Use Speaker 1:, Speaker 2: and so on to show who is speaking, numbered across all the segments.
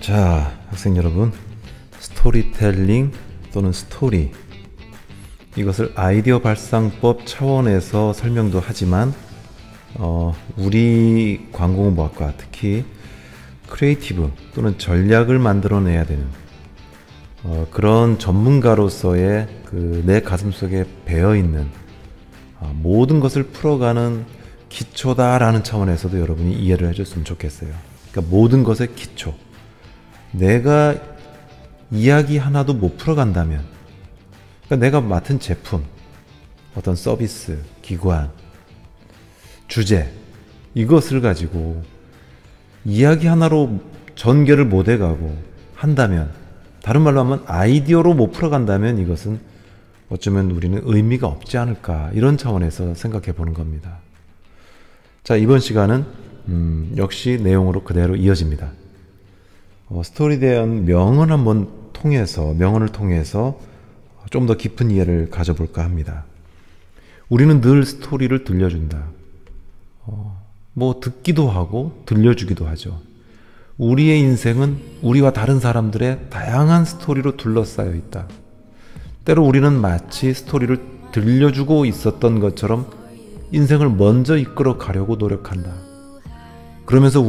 Speaker 1: 자, 학생 여러분, 스토리텔링 또는 스토리, 이것을 아이디어 발상법 차원에서 설명도 하지만 우리 광고공부학과, 특히 크리에이티브 또는 전략을 만들어내야 되는 그런 전문가로서의 내 가슴속에 배어있는 모든 것을 풀어가는 기초다라는 차원에서도 여러분이 이해를 해줬으면 좋겠어요. 그러니까 모든 것의 기초. 내가 이야기 하나도 못 풀어간다면, 그러니까 내가 맡은 제품, 어떤 서비스, 기관, 주제, 이것을 가지고 이야기 하나로 전개를 못 해가고 한다면, 다른 말로 하면 아이디어로 못 풀어간다면 이것은 어쩌면 우리는 의미가 없지 않을까, 이런 차원에서 생각해 보는 겁니다. 자, 이번 시간은 역시 내용으로 그대로 이어집니다. 스토리에 대한 명언을 통해서 좀 더 깊은 이해를 가져볼까 합니다. 우리는 늘 스토리를 들려준다. 듣기도 하고 들려주기도 하죠. 우리의 인생은 우리와 다른 사람들의 다양한 스토리로 둘러싸여 있다. 때로 우리는 마치 스토리를 들려주고 있었던 것처럼 인생을 먼저 이끌어 가려고 노력한다. 그러면서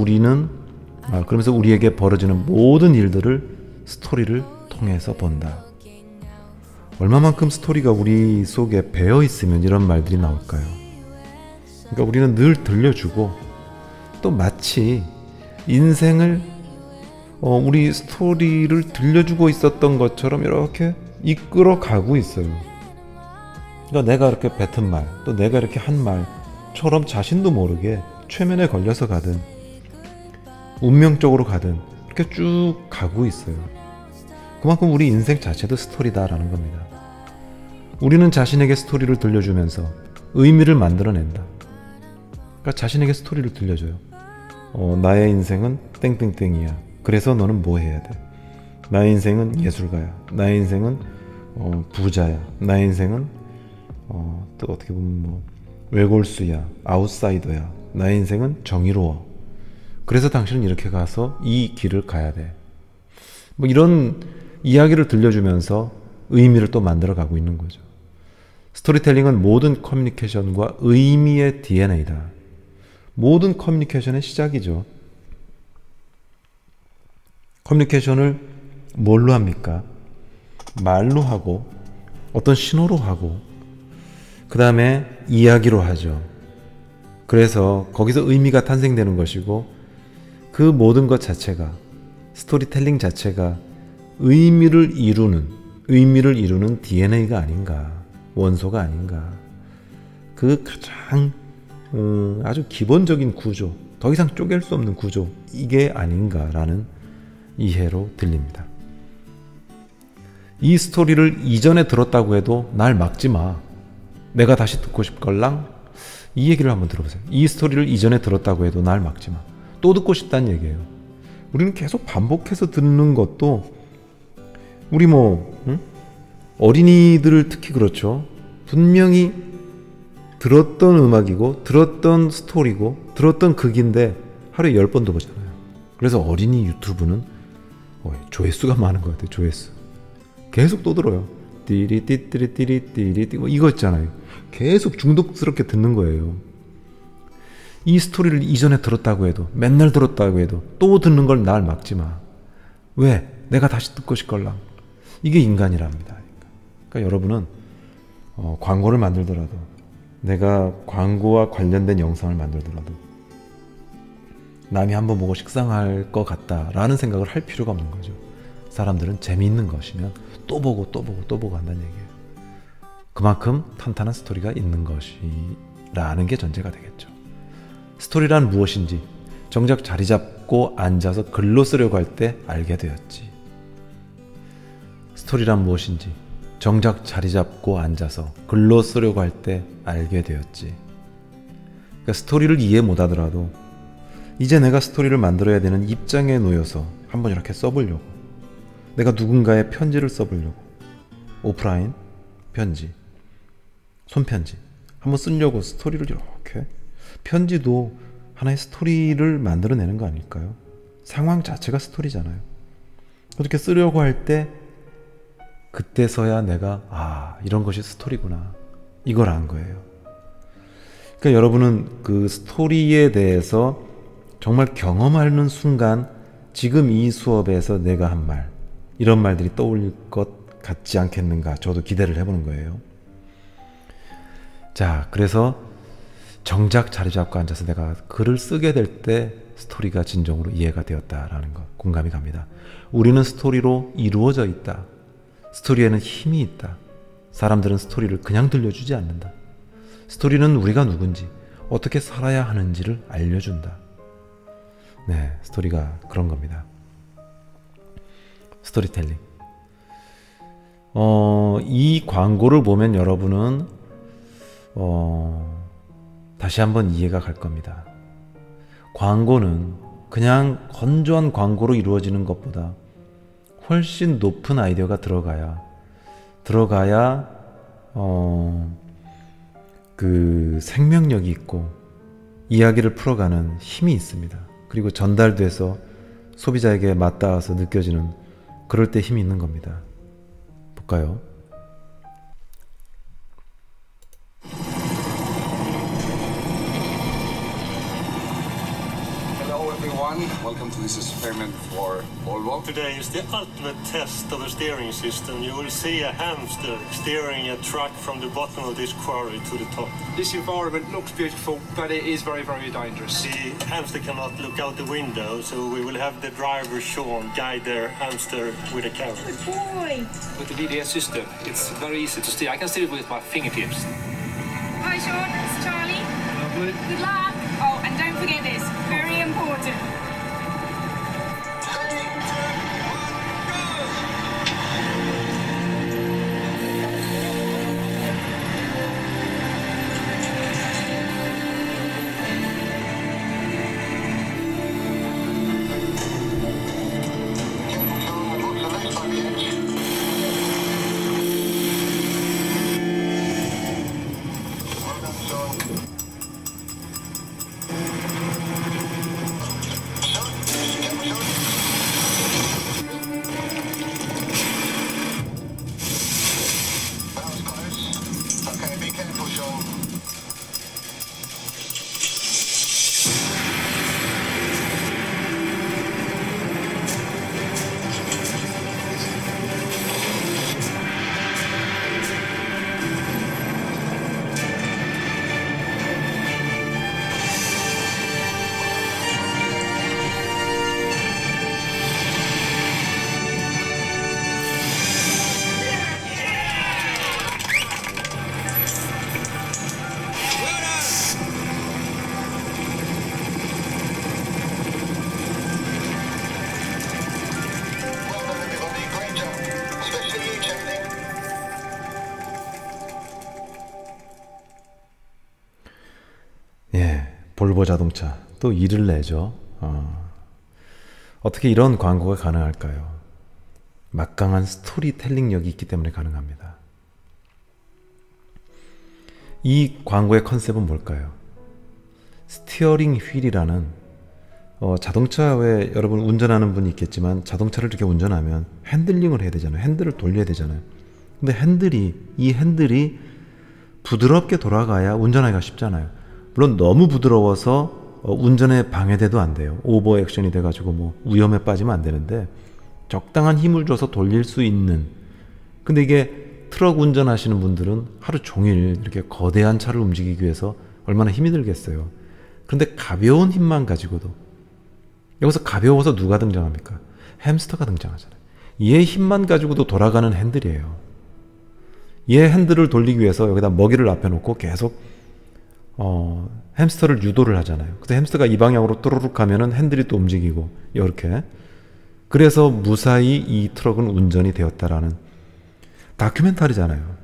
Speaker 1: 우리에게 벌어지는 모든 일들을 스토리를 통해서 본다. 얼마만큼 스토리가 우리 속에 배어 있으면 이런 말들이 나올까요? 그러니까 우리는 늘 들려주고, 또 마치 인생을 우리 스토리를 들려주고 있었던 것처럼 이렇게 이끌어 가고 있어요. 그러니까 내가 이렇게 뱉은 말, 또 내가 이렇게 한 말처럼 자신도 모르게 최면에 걸려서 가든 운명적으로 가든 이렇게 쭉 가고 있어요. 그만큼 우리 인생 자체도 스토리다라는 겁니다. 우리는 자신에게 스토리를 들려주면서 의미를 만들어낸다. 그러니까 자신에게 스토리를 들려줘요. 나의 인생은 땡땡땡이야. 그래서 너는 뭐 해야 돼? 나의 인생은 예술가야. 나의 인생은 부자야. 나의 인생은 또 어떻게 보면 외골수야. 아웃사이더야. 나의 인생은 정의로워. 그래서 당신은 이렇게 가서 이 길을 가야 돼. 이런 이야기를 들려주면서 의미를 또 만들어가고 있는 거죠. 스토리텔링은 모든 커뮤니케이션과 의미의 DNA다. 모든 커뮤니케이션의 시작이죠. 커뮤니케이션을 뭘로 합니까? 말로 하고, 어떤 신호로 하고, 그 다음에 이야기로 하죠. 그래서 거기서 의미가 탄생되는 것이고, 그 모든 것 자체가, 스토리텔링 자체가 의미를 이루는 DNA가 아닌가, 원소가 아닌가. 그 가장 아주 기본적인 구조, 더 이상 쪼갤 수 없는 구조, 이게 아닌가라는 이해로 들립니다. 이 스토리를 이전에 들었다고 해도 날 막지 마. 내가 다시 듣고 싶걸랑? 이 얘기를 한번 들어보세요. 이 스토리를 이전에 들었다고 해도 날 막지 마. 또 듣고 싶다는 얘기예요. 우리는 계속 반복해서 듣는 것도, 우리 어린이들을 특히 그렇죠. 분명히 들었던 음악이고, 들었던 스토리고, 들었던 극인데 하루에 10번도 보잖아요. 그래서 어린이 유튜브는 조회수가 많은 것 같아요. 조회수. 계속 또 들어요. 띠리띠리띠리띠리띠리 이거 있잖아요. 계속 중독스럽게 듣는 거예요. 이 스토리를 이전에 들었다고 해도, 맨날 들었다고 해도 또 듣는 걸 날 막지 마. 왜? 내가 다시 듣고 싶걸랑. 이게 인간이랍니다. 그러니까 여러분은 광고를 만들더라도, 내가 광고와 관련된 영상을 만들더라도 남이 한번 보고 식상할 것 같다라는 생각을 할 필요가 없는 거죠. 사람들은 재미있는 것이면 또 보고 또 보고 또 보고 한다는 얘기예요. 그만큼 탄탄한 스토리가 있는 것이라는 게 전제가 되겠죠. 스토리란 무엇인지 정작 자리 잡고 앉아서 글로 쓰려고 할 때 알게 되었지. 스토리란 무엇인지 정작 자리 잡고 앉아서 글로 쓰려고 할 때 알게 되었지. 그러니까 스토리를 이해 못하더라도 이제 내가 스토리를 만들어야 되는 입장에 놓여서 한번 이렇게 써보려고, 내가 누군가의 편지를 써보려고, 오프라인 편지, 손편지 한번 쓰려고 스토리를 이렇게, 편지도 하나의 스토리를 만들어내는 거 아닐까요? 상황 자체가 스토리잖아요. 그렇게 쓰려고 할 때 그때서야 내가 이런 것이 스토리구나 이걸 안 거예요. 그러니까 여러분은 그 스토리에 대해서 정말 경험하는 순간 지금 이 수업에서 내가 한 말, 이런 말들이 떠올릴 것 같지 않겠는가, 저도 기대를 해보는 거예요. 자, 그래서 정작 자리 잡고 앉아서 내가 글을 쓰게 될 때 스토리가 진정으로 이해가 되었다라는 것, 공감이 갑니다. 우리는 스토리로 이루어져 있다. 스토리에는 힘이 있다. 사람들은 스토리를 그냥 들려주지 않는다. 스토리는 우리가 누군지, 어떻게 살아야 하는지를 알려준다. 네, 스토리가 그런 겁니다. 스토리텔링. 이 광고를 보면 여러분은 다시 한번 이해가 갈 겁니다. 광고는 그냥 건조한 광고로 이루어지는 것보다 훨씬 높은 아이디어가 들어가야 그 생명력이 있고 이야기를 풀어가는 힘이 있습니다. 그리고 전달돼서 소비자에게 맞닿아서 느껴지는 그럴 때 힘이 있는 겁니다. 볼까요?
Speaker 2: Welcome to this experiment for Volvo.
Speaker 3: Today is the ultimate test of the steering system. You will see a hamster steering a truck from the bottom of this quarry to the top.
Speaker 2: This environment looks beautiful, but it is very, very dangerous.
Speaker 3: The hamster cannot look out the window, so we will have the driver, Sean, guide their hamster with a camera.
Speaker 4: Good boy.
Speaker 2: With the VDS system, it's very easy to steer. I can steer it with my fingertips.
Speaker 4: Hi, Sean. It's Charlie.
Speaker 2: Lovely.
Speaker 4: Good luck. Oh, and don't forget this. Very important.
Speaker 1: 볼보 자동차 또 일을 내죠. 어떻게 이런 광고가 가능할까요? 막강한 스토리텔링력이 있기 때문에 가능합니다. 이 광고의 컨셉은 뭘까요? 스티어링 휠이라는 자동차에 여러분 운전하는 분이 있겠지만 자동차를 이렇게 운전하면 핸들링을 해야 되잖아요. 핸들을 돌려야 되잖아요. 근데 이 핸들이 부드럽게 돌아가야 운전하기가 쉽잖아요. 물론 너무 부드러워서 운전에 방해돼도 안 돼요. 오버 액션이 돼가지고 뭐 위험에 빠지면 안 되는데 적당한 힘을 줘서 돌릴 수 있는. 근데 이게 트럭 운전하시는 분들은 하루 종일 이렇게 거대한 차를 움직이기 위해서 얼마나 힘이 들겠어요. 그런데 가벼운 힘만 가지고도, 여기서 가벼워서 누가 등장합니까? 햄스터가 등장하잖아요. 얘 힘만 가지고도 돌아가는 핸들이에요. 얘 핸들을 돌리기 위해서 여기다 먹이를 앞에 놓고 계속 햄스터를 유도를 하잖아요. 그래서 햄스터가 이 방향으로 또르륵 가면은 핸들이 또 움직이고 이렇게. 그래서 무사히 이 트럭은 운전이 되었다라는 다큐멘터리잖아요.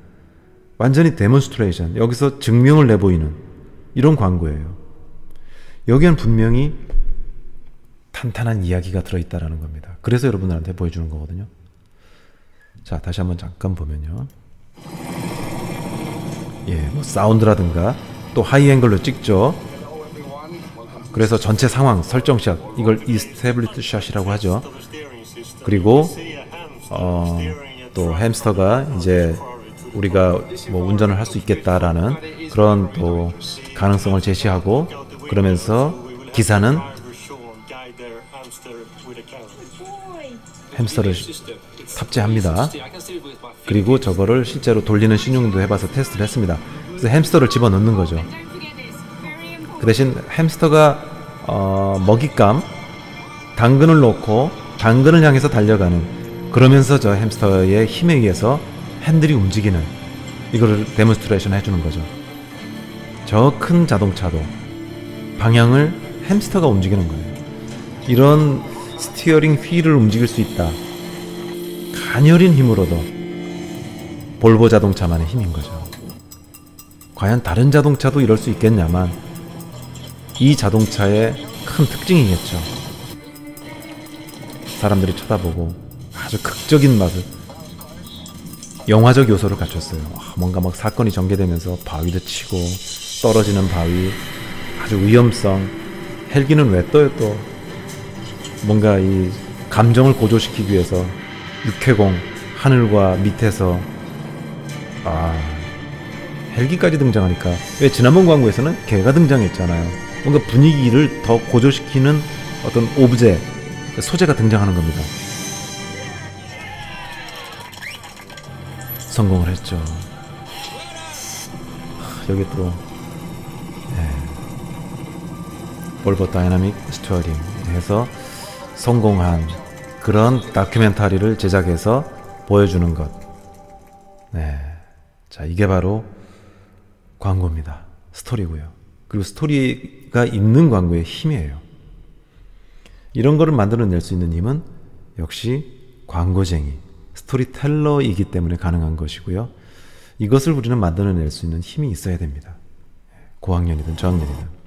Speaker 1: 완전히 데몬스트레이션, 여기서 증명을 내보이는 이런 광고예요. 여기엔 분명히 탄탄한 이야기가 들어있다라는 겁니다. 그래서 여러분들한테 보여주는 거거든요. 자, 다시 한번 잠깐 보면요. 뭐 사운드라든가 또 하이앵글로 찍죠. 그래서 전체 상황 설정샷, 이걸 이스태블리트 샷이라고 하죠. 그리고 또 햄스터가 이제 우리가 뭐 운전을 할 수 있겠다라는 그런 또 가능성을 제시하고, 그러면서 기사는 햄스터를 탑재합니다. 그리고 저거를 실제로 돌리는 신용도 해봐서 테스트를 했습니다. 그래서 햄스터를 집어넣는 거죠. 그 대신 햄스터가 먹잇감 당근을 놓고 당근을 향해서 달려가는, 그러면서 저 햄스터의 힘에 의해서 핸들이 움직이는, 이거를 데몬스트레이션 해주는 거죠. 저 큰 자동차도 방향을 햄스터가 움직이는 거예요. 이런 스티어링 휠을 움직일 수 있다. 가녀린 힘으로도 볼보 자동차만의 힘인 거죠. 과연 다른 자동차도 이럴 수 있겠냐만 이 자동차의 큰 특징이겠죠. 사람들이 쳐다보고 아주 극적인 맛을, 영화적 요소를 갖췄어요. 뭔가 막 사건이 전개되면서 바위도 치고 떨어지는 바위, 아주 위험성. 헬기는 왜 떠요 또? 뭔가 이 감정을 고조시키기 위해서 육해공, 하늘과 밑에서 헬기까지 등장하니까, 왜 지난번 광고에서는 개가 등장했잖아요. 뭔가 분위기를 더 고조시키는 어떤 오브제, 소재가 등장하는 겁니다. 성공을 했죠. 여기 또 볼보 다이나믹 스티어링 해서 성공한 그런 다큐멘터리를 제작해서 보여주는 것. 자, 이게 바로 광고입니다. 스토리고요. 그리고 스토리가 있는 광고의 힘이에요. 이런 거를 만들어낼 수 있는 힘은 역시 광고쟁이, 스토리텔러이기 때문에 가능한 것이고요. 이것을 우리는 만들어낼 수 있는 힘이 있어야 됩니다. 고학년이든 저학년이든.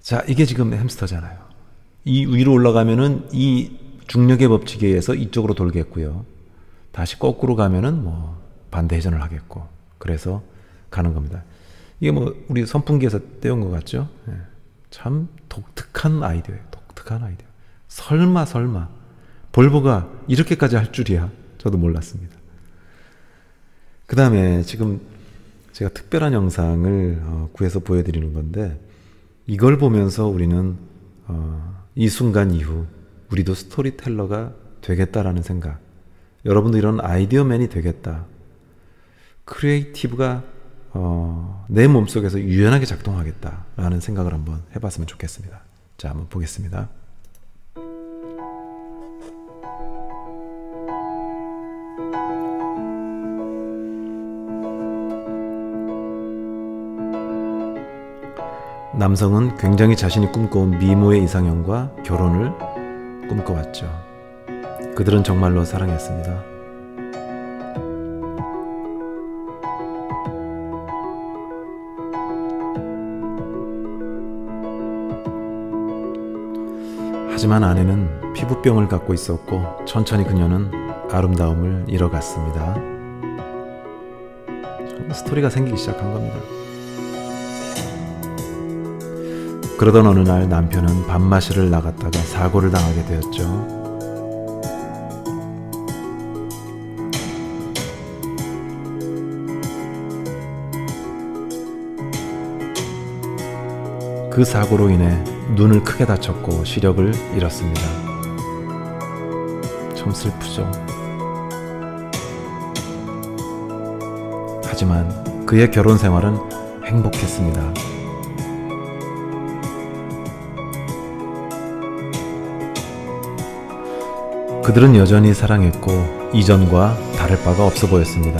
Speaker 1: 자, 이게 지금 햄스터잖아요. 이 위로 올라가면은 이 중력의 법칙에 의해서 이쪽으로 돌겠고요. 다시 거꾸로 가면은 뭐 반대 회전을 하겠고, 그래서 가는 겁니다. 이게 뭐 우리 선풍기에서 떼온 것 같죠? 참 독특한 아이디어예요. 독특한 아이디어. 설마 볼보가 이렇게까지 할 줄이야. 저도 몰랐습니다. 그 다음에 지금 제가 특별한 영상을 구해서 보여드리는 건데, 이걸 보면서 우리는 이 순간 이후 우리도 스토리텔러가 되겠다라는 생각, 여러분도 이런 아이디어맨이 되겠다, 크리에이티브가 내 몸속에서 유연하게 작동하겠다라는 생각을 한번 해봤으면 좋겠습니다. 자, 한번 보겠습니다. 남성은 굉장히 자신이 꿈꿔온 미모의 이상형과 결혼을 꿈꿔왔죠. 그들은 정말로 사랑했습니다. 하지만 아내는 피부병을 갖고 있었고 천천히 그녀는 아름다움을 잃어갔습니다. 스토리가 생기기 시작한 겁니다. 그러던 어느 날 남편은 밥 마시러 나갔다가 사고를 당하게 되었죠. 그 사고로 인해 눈을 크게 다쳤고 시력을 잃었습니다. 참 슬프죠. 하지만 그의 결혼 생활은 행복했습니다. 그들은 여전히 사랑했고 이전과 다를 바가 없어 보였습니다.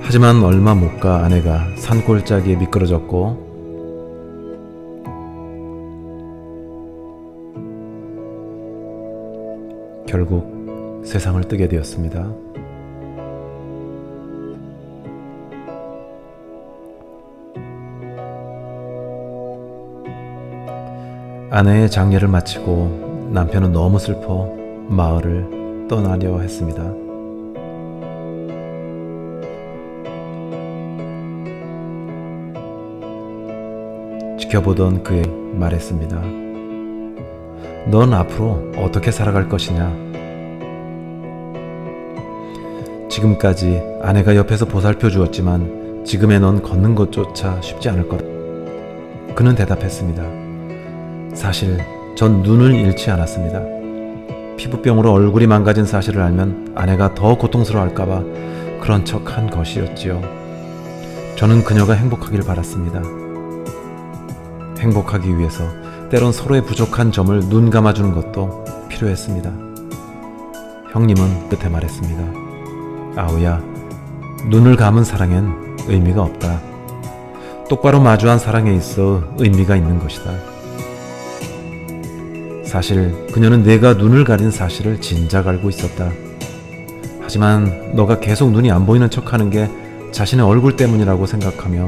Speaker 1: 하지만 얼마 못 가 아내가 산골짜기에 미끄러졌고 결국 세상을 뜨게 되었습니다. 아내의 장례를 마치고 남편은 너무 슬퍼 마을을 떠나려 했습니다. 지켜보던 그에게 말했습니다. 넌 앞으로 어떻게 살아갈 것이냐? 지금까지 아내가 옆에서 보살펴 주었지만 지금의 넌 걷는 것조차 쉽지 않을 거다. 그는 대답했습니다. 사실 전 눈을 잃지 않았습니다. 피부병으로 얼굴이 망가진 사실을 알면 아내가 더 고통스러워할까봐 그런 척 한 것이었지요. 저는 그녀가 행복하길 바랐습니다. 행복하기 위해서 때론 서로의 부족한 점을 눈 감아주는 것도 필요했습니다. 형님은 끝에 말했습니다. 아우야, 눈을 감은 사랑엔 의미가 없다. 똑바로 마주한 사랑에 있어 의미가 있는 것이다. 사실 그녀는 내가 눈을 가린 사실을 진작 알고 있었다. 하지만 너가 계속 눈이 안 보이는 척하는 게 자신의 얼굴 때문이라고 생각하며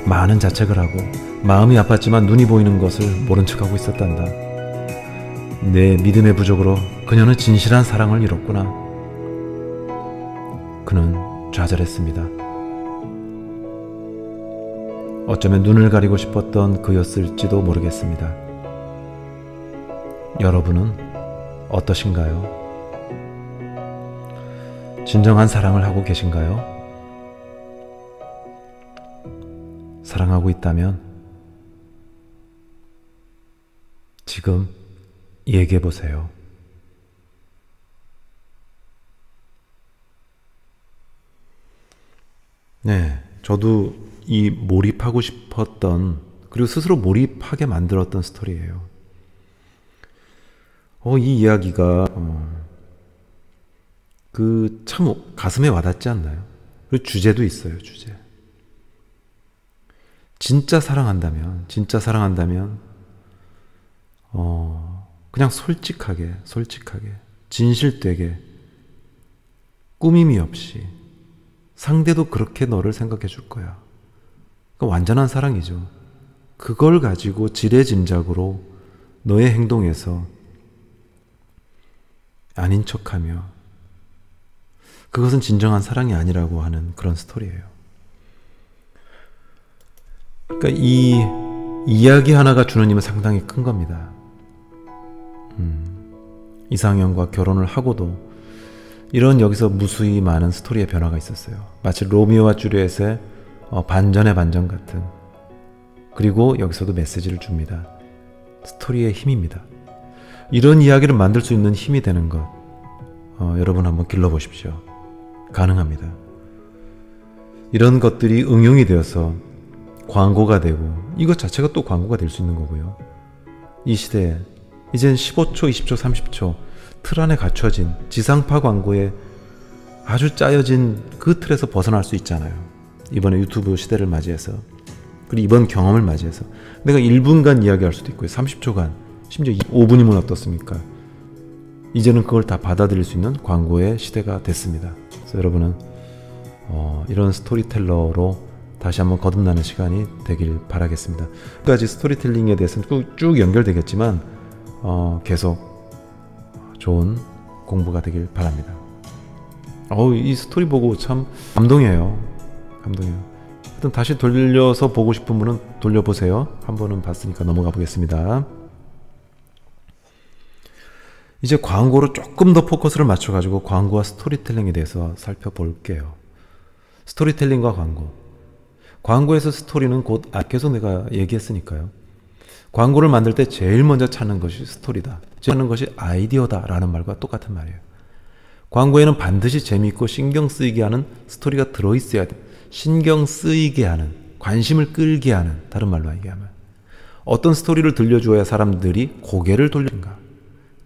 Speaker 1: 많은 자책을 하고 마음이 아팠지만 눈이 보이는 것을 모른 척하고 있었단다. 내 믿음의 부족으로 그녀는 진실한 사랑을 잃었구나. 그는 좌절했습니다. 어쩌면 눈을 가리고 싶었던 그였을지도 모르겠습니다. 여러분은 어떠신가요? 진정한 사랑을 하고 계신가요? 사랑하고 있다면 지금 얘기해 보세요. 네, 저도 이 몰입하고 싶었던, 그리고 스스로 몰입하게 만들었던 스토리예요. 이 이야기가 참 가슴에 와닿지 않나요? 그리고 주제도 있어요, 주제. 진짜 사랑한다면 그냥 솔직하게 진실되게 꾸밈이 없이 상대도 그렇게 너를 생각해 줄 거야. 그러니까 완전한 사랑이죠. 그걸 가지고 지레짐작으로 너의 행동에서 아닌 척하며 그것은 진정한 사랑이 아니라고 하는 그런 스토리예요. 그러니까 이 이야기 하나가 주는 힘은 상당히 큰 겁니다. 이상형과 결혼을 하고도 이런 여기서 무수히 많은 스토리의 변화가 있었어요. 마치 로미오와 줄리엣의 반전의 반전 같은, 그리고 여기서도 메시지를 줍니다. 스토리의 힘입니다. 이런 이야기를 만들 수 있는 힘이 되는 것, 여러분 한번 길러보십시오. 가능합니다. 이런 것들이 응용이 되어서 광고가 되고, 이것 자체가 또 광고가 될 수 있는 거고요. 이 시대에 이젠 15초, 20초, 30초 틀 안에 갖춰진 지상파 광고에 아주 짜여진 그 틀에서 벗어날 수 있잖아요. 이번에 유튜브 시대를 맞이해서, 그리고 이번 경험을 맞이해서 내가 1분간 이야기할 수도 있고요. 30초간, 심지어 5분이면 어떻습니까? 이제는 그걸 다 받아들일 수 있는 광고의 시대가 됐습니다. 그래서 여러분은 이런 스토리텔러로 다시 한번 거듭나는 시간이 되길 바라겠습니다. 끝까지 스토리텔링에 대해서는 쭉 연결되겠지만 계속 좋은 공부가 되길 바랍니다. 이 스토리 보고 참 감동해요. 하여튼 다시 돌려서 보고 싶은 분은 돌려보세요. 한 번은 봤으니까 넘어가 보겠습니다. 이제 광고로 조금 더 포커스를 맞춰가지고 광고와 스토리텔링에 대해서 살펴볼게요. 스토리텔링과 광고에서 스토리는 곧 계속 내가 얘기했으니까요. 광고를 만들 때 제일 먼저 찾는 것이 스토리다, 찾는 것이 아이디어다 라는 말과 똑같은 말이에요. 광고에는 반드시 재미있고 신경 쓰이게 하는 스토리가 들어있어야 돼. 신경 쓰이게 하는, 관심을 끌게 하는, 다른 말로 얘기하면 어떤 스토리를 들려주어야 사람들이 고개를 돌리는가,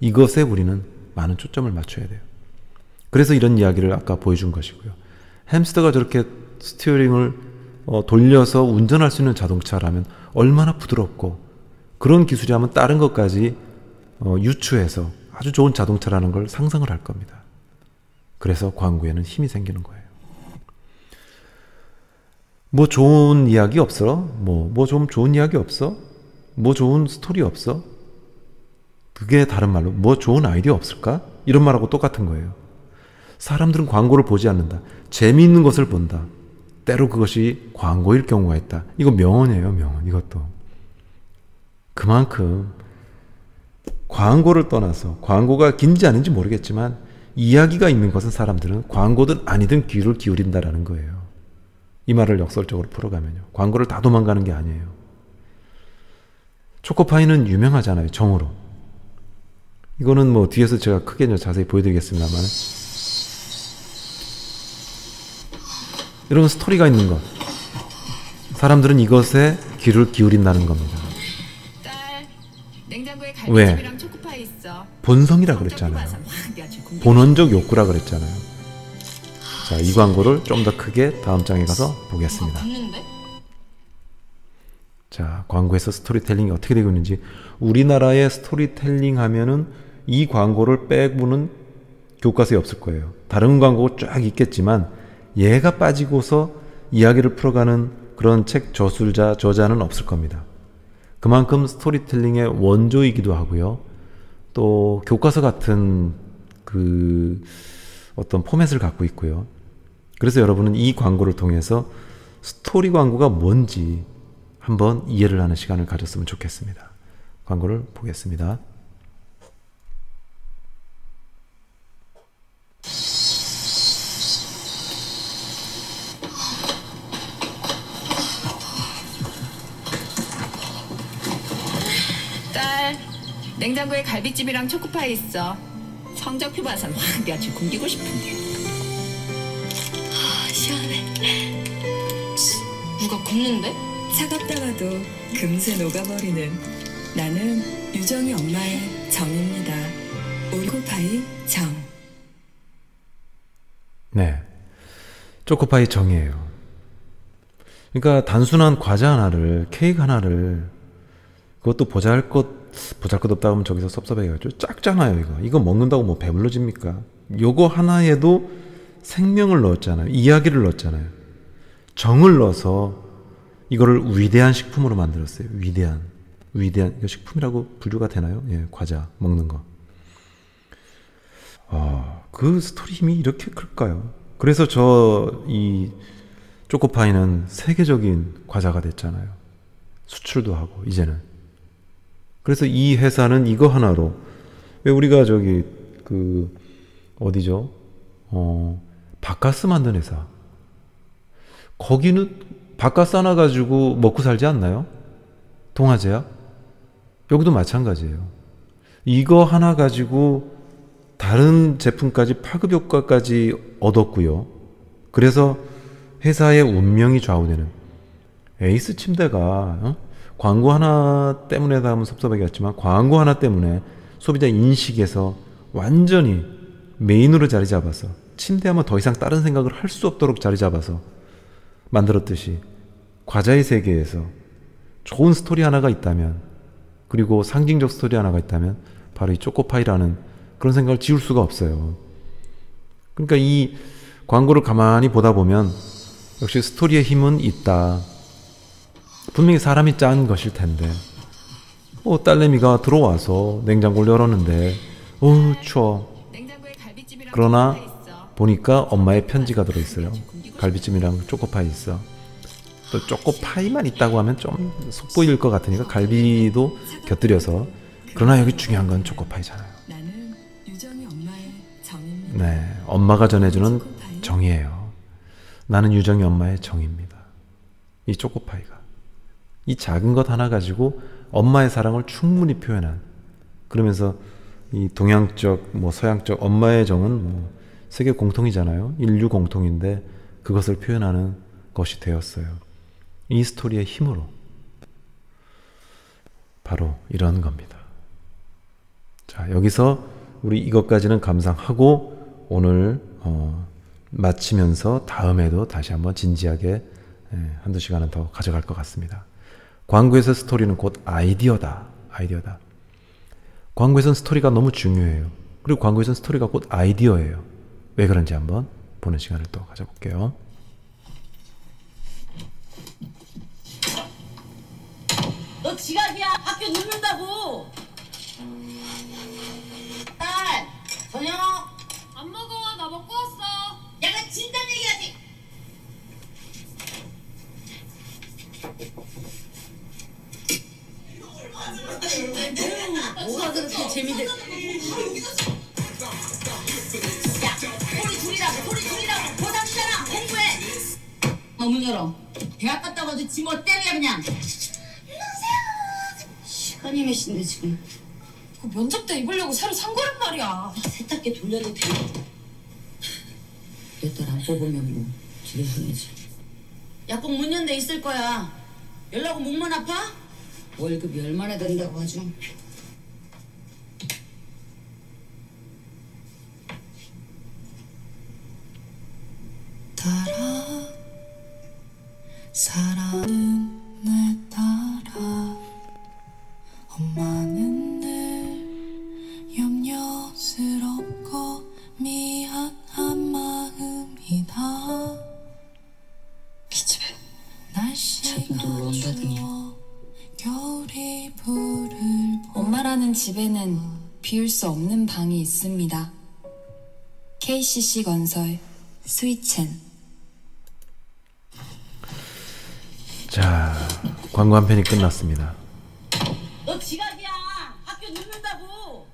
Speaker 1: 이것에 우리는 많은 초점을 맞춰야 돼요. 그래서 이런 이야기를 아까 보여준 것이고요. 햄스터가 저렇게 스티어링을 돌려서 운전할 수 있는 자동차라면 얼마나 부드럽고, 그런 기술이라면 다른 것까지 유추해서 아주 좋은 자동차라는 걸 상상을 할 겁니다. 그래서 광고에는 힘이 생기는 거예요. 뭐 좋은 이야기 없어? 뭐 좀 좋은 이야기 없어? 뭐 좋은 스토리 없어? 그게 다른 말로 뭐 좋은 아이디어 없을까? 이런 말하고 똑같은 거예요. 사람들은 광고를 보지 않는다. 재미있는 것을 본다. 때로 그것이 광고일 경우가 있다. 이거 명언이에요, 명언. 이것도. 그만큼 광고를 떠나서 광고가 긴지 아닌지 모르겠지만 이야기가 있는 것은 사람들은 광고든 아니든 귀를 기울인다라는 거예요. 이 말을 역설적으로 풀어가면요. 광고를 다 도망가는 게 아니에요. 초코파이는 유명하잖아요. 정으로. 이거는 뭐 뒤에서 제가 크게 자세히 보여드리겠습니다만 이런 스토리가 있는 것. 사람들은 이것에 귀를 기울인다는 겁니다.
Speaker 4: 딸, 냉장고에
Speaker 1: 왜?
Speaker 4: 갈비찜이랑 초코파이 있어.
Speaker 1: 본성이라 그랬잖아요. 본원적 욕구라 그랬잖아요. 자, 이 광고를 좀 더 크게 다음 장에 가서 보겠습니다. 자, 광고에서 스토리텔링이 어떻게 되고 있는지. 우리나라의 스토리텔링 하면은 이 광고를 빼고는 교과서에 없을 거예요. 다른 광고 쫙 있겠지만 얘가 빠지고서 이야기를 풀어가는 그런 책 저자는 없을 겁니다. 그만큼 스토리텔링의 원조이기도 하고요. 또 교과서 같은 그 어떤 포맷을 갖고 있고요. 그래서 여러분은 이 광고를 통해서 스토리 광고가 뭔지 한번 이해를 하는 시간을 가졌으면 좋겠습니다. 광고를 보겠습니다.
Speaker 4: 딸, 냉장고에 갈비찜이랑 초코파이 있어. 성적표 봐선 확 며칠 굶기고 싶은데.
Speaker 5: 시원해. 누가 굽는데? 차갑다가도 금세 녹아버리는 나는 유정이 엄마의 정입니다. 초코파이 정.
Speaker 1: 네, 초코파이 정이에요. 그러니까 단순한 과자 하나를, 케이크 하나를, 그것도 보잘것 없다 하면 저기서 섭섭해가지고 작잖아요. 이거 먹는다고 뭐 배불러집니까? 요거 하나에도 생명을 넣었잖아요. 이야기를 넣었잖아요. 정을 넣어서 이거를 위대한 식품으로 만들었어요. 위대한 이거 식품이라고 분류가 되나요? 예, 과자 먹는 거. 그 스토리 힘이 이렇게 클까요? 그래서 이 초코파이는 세계적인 과자가 됐잖아요. 수출도 하고 이제는. 그래서 이 회사는 이거 하나로, 왜 우리가 저기 어디죠? 바카스 만든 회사. 거기는 바카스 하나 가지고 먹고 살지 않나요? 동아제약? 여기도 마찬가지예요. 이거 하나 가지고 다른 제품까지 파급 효과까지 얻었고요. 그래서 회사의 운명이 좌우되는 에이스 침대가 광고 하나 때문에다 하면 섭섭하겠지만 광고 하나 때문에 소비자 인식에서 완전히 메인으로 자리 잡아서 침대하면 더 이상 다른 생각을 할 수 없도록 자리 잡아서 만들었듯이 과자의 세계에서 좋은 스토리 하나가 있다면, 그리고 상징적 스토리 하나가 있다면 바로 이 초코파이라는 그런 생각을 지울 수가 없어요. 그러니까 이 광고를 가만히 보다 보면 역시 스토리의 힘은 있다. 분명히 사람이 짠 것일 텐데 딸내미가 들어와서 냉장고를 열었는데 추워. 그러나 보니까 엄마의 편지가 들어있어요. 갈비찜이랑 초코파이 있어. 또 초코파이만 있다고 하면 좀 속보일 것 같으니까 갈비도 곁들여서. 그러나 여기 중요한 건 초코파이잖아요.
Speaker 5: 나는 유정이 엄마의 정입니다.
Speaker 1: 네, 엄마가 전해주는 정이에요. 나는 유정이 엄마의 정입니다. 이 초코파이가. 이 작은 것 하나 가지고 엄마의 사랑을 충분히 표현한, 그러면서 이 동양적 서양적 엄마의 정은 세계 공통이잖아요. 인류 공통인데 그것을 표현하는 것이 되었어요. 이 스토리의 힘으로. 바로 이런 겁니다. 자, 여기서 우리 이것까지는 감상하고 오늘 마치면서 다음에도 다시 한번 진지하게 한두 시간은 더 가져갈 것 같습니다. 광고에서 스토리는 곧 아이디어다. 광고에서는 스토리가 너무 중요해요. 그리고 광고에서는 스토리가 곧 아이디어예요. 왜 그런지 한번 보는 시간을 또 가져볼게요.
Speaker 6: 너 지각이야. 학교 늦는다고. 뭐가 그렇게 재미들? 야, 소리 줄이라고 고상이잖아. 공부해. 문 열어. 대학 갔다 와도 지 멋대로야 그냥. 시간이 몇 시인데 지금?
Speaker 5: 그 면접 때 입으려고 새로 산 거란 말이야.
Speaker 6: 세탁기 돌려도 돼. 내 딸 안 뽑으면 뭐 집에 보내지. 약국 문 연대 있을 거야. 연락 온 목만 아파? 월급이 얼마나 된다고 하죠?
Speaker 5: 따라 사랑은 내 따라 엄마는 늘 염려스럽고 미안한 마음이다. 기집애 날씨가 추워 겨울이 불을 엄마라는 집에는 비울 수 없는 방이 있습니다. KCC 건설 스위첸.
Speaker 1: 자, 광고 한 편이 끝났습니다.
Speaker 6: 너 지각이야. 학교 늦는다고.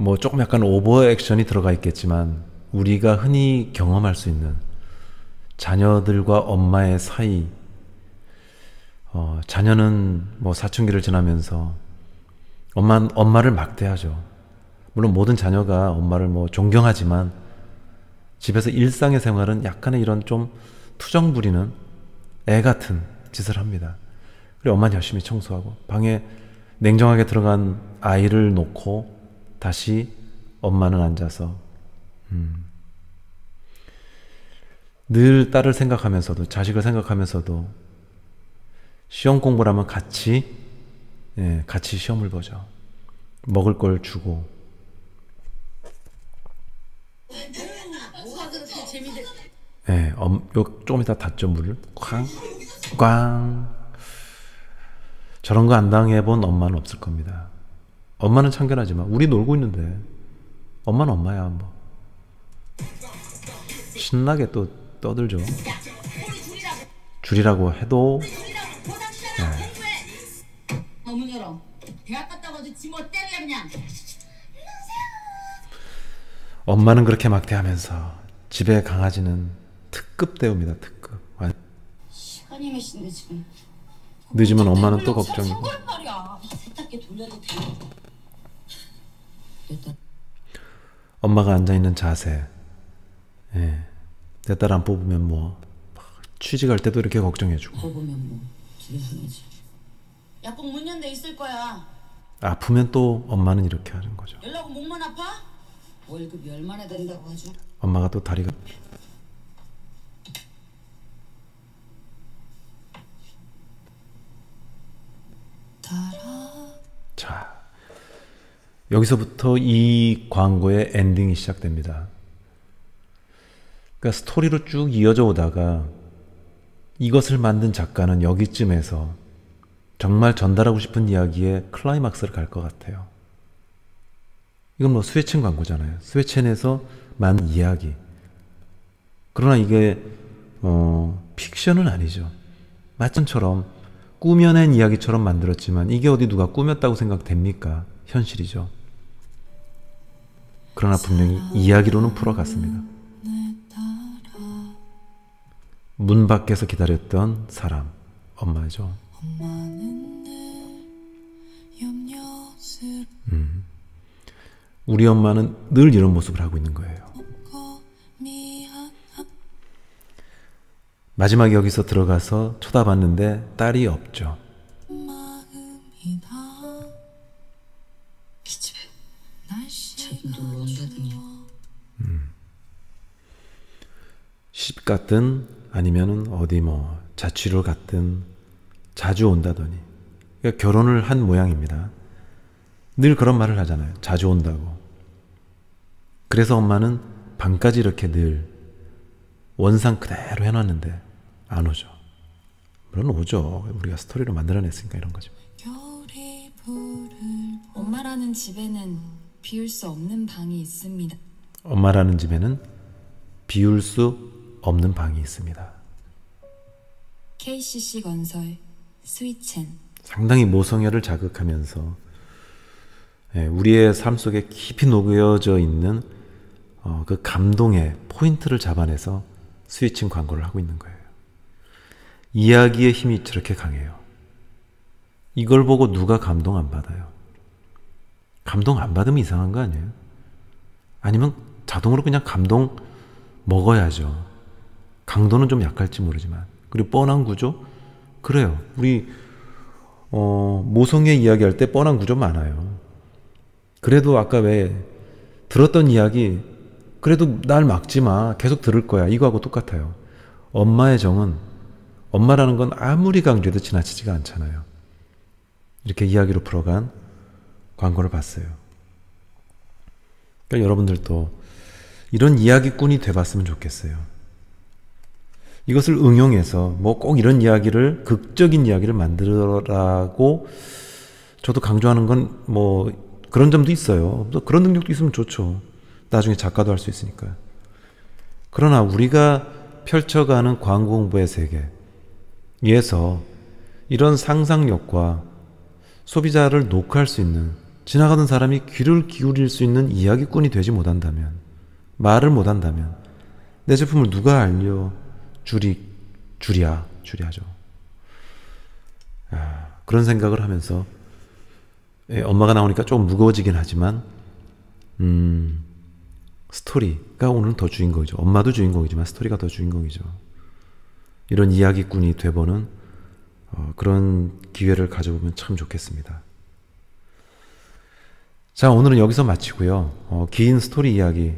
Speaker 1: 뭐 조금 약간 오버 액션이 들어가 있겠지만 우리가 흔히 경험할 수 있는 자녀들과 엄마의 사이, 자녀는 뭐 사춘기를 지나면서 엄마를 막대하죠. 물론 모든 자녀가 엄마를 뭐 존경하지만 집에서 일상의 생활은 약간의 이런 좀 투정 부리는 애 같은 짓을 합니다. 그리고 엄마는 열심히 청소하고 방에 냉정하게 들어간 아이를 놓고 다시 엄마는 앉아서 늘 딸을 생각하면서도 자식을 생각하면서도 시험 공부를 하면 같이 시험을 보죠. 먹을 걸 주고.
Speaker 6: 뭐가 그렇게 재미들?
Speaker 1: 조금 이따 닫죠, 물을. 꽝. 저런 거 안 당해본 엄마는 없을 겁니다. 엄마는 참견하지만 우리 놀고 있는데 엄마는 엄마야. 뭐 신나게 또 떠들죠. 줄이라고 해도
Speaker 6: 문 열어. 대학 갔다 와도 지 멋대로야 그냥.
Speaker 1: 엄마는 그렇게 막대하면서 집에 강아지는 특급 대우입니다. 특급.
Speaker 6: 시간이 몇 시인데 지금?
Speaker 1: 늦으면 엄마는 또 걱정이고.
Speaker 6: 세탁기 돌려도 돼.
Speaker 1: 엄마가 앉아있는 자세. 내 딸 안 뽑으면 뭐 취직할 때도 이렇게 걱정해주고.
Speaker 6: 뽑으면 뭐 집에 보내지. 약국 문 연대 있을 거야.
Speaker 1: 아프면 또 엄마는 이렇게 하는 거죠.
Speaker 6: 연락 온 목만 아파? 월급이 얼마나 된다고 하죠?
Speaker 1: 엄마가 또 다리가 자, 여기서부터 이 광고의 엔딩이 시작됩니다. 그러니까 스토리로 쭉 이어져 오다가 이것을 만든 작가는 여기쯤에서 정말 전달하고 싶은 이야기의 클라이막스를 갈 것 같아요. 이건 뭐 스웨첸 광고잖아요. 스웨첸에서 만든 이야기. 그러나 이게 픽션은 아니죠. 마침처럼 꾸며낸 이야기처럼 만들었지만 이게 어디 누가 꾸몄다고 생각됩니까? 현실이죠. 그러나 분명히 이야기로는 풀어갔습니다. 문 밖에서 기다렸던 사람, 엄마죠. 우리 엄마는 늘 이런 모습을 하고 있는 거예요. 마지막에 여기서 들어가서 쳐다봤는데 딸이 없죠.
Speaker 6: 기집애. 자기 놀러 온다더니.
Speaker 1: 집 갔든 아니면은 어디 뭐 자취를 갔든 자주 온다더니. 그러니까 결혼을 한 모양입니다. 늘 그런 말을 하잖아요. 자주 온다고. 그래서 엄마는 방까지 이렇게 늘 원상 그대로 해놨는데 안 오죠. 물론 오죠. 우리가 스토리로 만들어냈으니까 이런 거죠.
Speaker 5: 엄마라는 집에는 비울 수 없는 방이 있습니다.
Speaker 1: 엄마라는 집에는 비울 수 없는 방이 있습니다.
Speaker 5: KCC 건설 스위첸.
Speaker 1: 상당히 모성애를 자극하면서 우리의 삶 속에 깊이 녹여져 있는 그 감동의 포인트를 잡아내서 스위칭 광고를 하고 있는 거예요. 이야기의 힘이 저렇게 강해요. 이걸 보고 누가 감동 안 받아요? 감동 안 받으면 이상한 거 아니에요? 아니면 자동으로 그냥 감동 먹어야죠. 강도는 좀 약할지 모르지만. 그리고 뻔한 구조? 그래요. 우리 모성애 이야기할 때 뻔한 구조 많아요. 그래도 아까 왜 들었던 이야기 그래도 날 막지 마. 계속 들을 거야. 이거하고 똑같아요. 엄마의 정은 엄마라는 건 아무리 강조해도 지나치지가 않잖아요. 이렇게 이야기로 풀어간 광고를 봤어요. 그러니까 여러분들도 이런 이야기꾼이 돼봤으면 좋겠어요. 이것을 응용해서 뭐 꼭 이런 이야기를 극적인 이야기를 만들어라고 저도 강조하는 건 뭐 그런 점도 있어요. 또 그런 능력도 있으면 좋죠. 나중에 작가도 할 수 있으니까. 그러나 우리가 펼쳐가는 광고 홍보의 세계에서 이런 상상력과 소비자를 녹화할 수 있는, 지나가는 사람이 귀를 기울일 수 있는 이야기꾼이 되지 못한다면, 말을 못한다면 내 제품을 누가 주랴죠. 그런 생각을 하면서 엄마가 나오니까 조금 무거워지긴 하지만 스토리가 오늘은 더 주인공이죠. 엄마도 주인공이지만 스토리가 더 주인공이죠. 이런 이야기꾼이 돼보는 그런 기회를 가져보면 참 좋겠습니다. 자, 오늘은 여기서 마치고요. 긴 스토리 이야기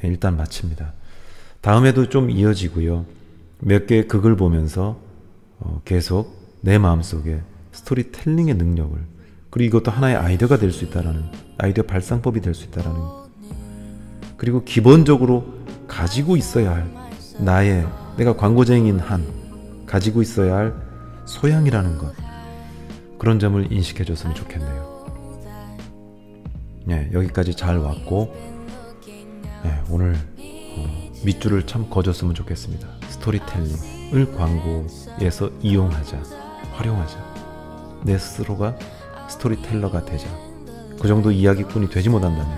Speaker 1: 일단 마칩니다. 다음에도 좀 이어지고요. 몇 개의 극을 보면서 계속 내 마음속에 스토리텔링의 능력을, 그리고 이것도 하나의 아이디어가 될 수 있다라는, 아이디어 발상법이 될 수 있다라는, 그리고 기본적으로 가지고 있어야 할 내가 광고쟁이인 한 가지고 있어야 할 소양이라는 것, 그런 점을 인식해 줬으면 좋겠네요. 네, 여기까지 잘 왔고, 네, 오늘 밑줄을 참 그어줬으면 좋겠습니다. 스토리텔링을 광고에서 이용하자, 활용하자. 내 스스로가 스토리텔러가 되자. 그 정도 이야기꾼이 되지 못한다면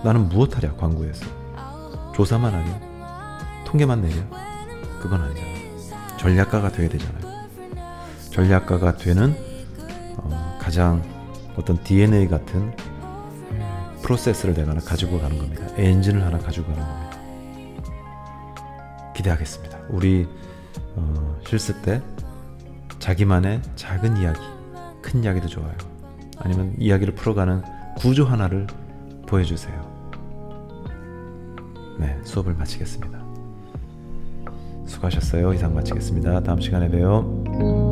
Speaker 1: 나는 무엇하랴. 광고에서 조사만 하랴, 통계만 내랴, 그건 아니잖아요. 전략가가 돼야 되잖아요. 전략가가 되는 가장 어떤 DNA 같은 프로세스를 내가 하나 가지고 가는 겁니다. 엔진을 하나 가지고 가는 겁니다. 기대하겠습니다. 우리 실습 때 자기만의 작은 이야기, 큰 이야기도 좋아요. 아니면 이야기를 풀어가는 구조 하나를 보여주세요. 네, 수업을 마치겠습니다. 수고하셨어요. 이상 마치겠습니다. 다음 시간에 봬요.